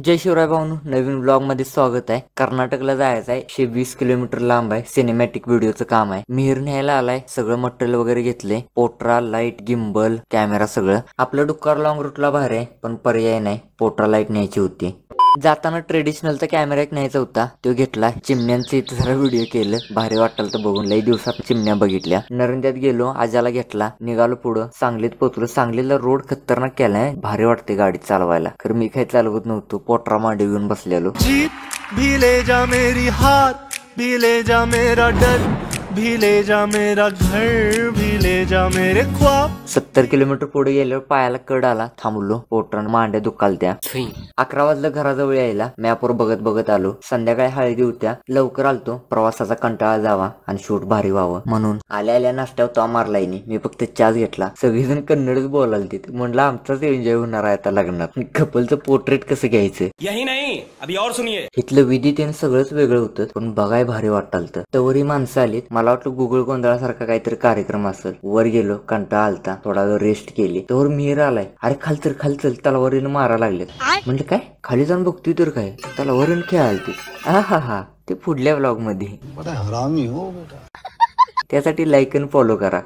जय शिवराय भाऊनो, नवीन blog मध्ये स्वागत आहे। कर्नाटकला जायचं आहे, 120 किलोमीटर लांब आहे। सिनेमॅटिक व्हिडिओचं काम आहे। मिहीर न्यायला आलाय, सगळं मटेरियल वगैरे घेतले, पोट्रा, लाईट, गिम्बल, कॅमेरा सगळं। आपलं डुक्कर लॉंग रूटला भारी आहे, पण पर्याय नाही, पोट्रा लाईट न्यायची होती। जाताना ट्रेडिशनलचा कॅमेरा एक न्यायचा होता, तो घेतला। चिमण्यांचे इथे जरा व्हिडिओ केलं, भारी वाटलं तर बघून। लई दिवसात चिमण्या बघितल्या। नरंद्यात गेलो, आजाला घेतला, निघालो पुढं। सांगलीत पोचलो। सांगलीला रोड खतरनाक केलाय, भारी वाटते गाडी चालवायला। खरं मी काही चालवत नव्हतो, पोट्रा मांडी घेऊन बसलेलो। जीत भी ले जा मेरी हार भी ले जा मेरा डर भी ले जा मेरा घर भी ले जा मेरे ख्वाब। 70 किलोमीटर पुढे गेल्यावर पायाला कड आला, थांबलो। पोटरान मांड्या दुखालत्या। 11 वाजलं घराजवळ यायला, मॅपवर बघत बघत आलो। संध्याकाळी हळदी होत्या, लवकर आलतो, प्रवासाचा कंटाळा जावा आणि शूट भारी व्हावं म्हणून। आल्या आल्या नाश्त्यावर तो मारलाय नाही, मी फक्त चहाच घेतला। सगळेजण कन्नडच बोलालते, म्हणलं आमचाच एन्जॉय होणार आहे आता लग्नात। कपलचं पोर्ट्रेट कसं घ्यायचं यही नहीं अभी और सुनिए। इथलं विधी त्यानं सगळंच वेगळं होतं, पण बघाय भारी वाटालतं। तवरी माणसं आलीत, मला वाटलं गुगल गोंधळासारखा काहीतरी कार्यक्रम असेल। वर गेलो, कंटाळा आलता, थोडा वेळ रेस्ट केली, तवर मिहीर आलाय। अरे खाल चल तलवारीनं मारा लागलेत। म्हणलं काय, खाली जाऊन बघतोय तर काय, तलवारीनं खेळालते। हा ते पुढल्या व्लॉग मध्ये। बड़ा हरामी हो बेटा। त्यासाठी लाईक आणि फॉलो करा।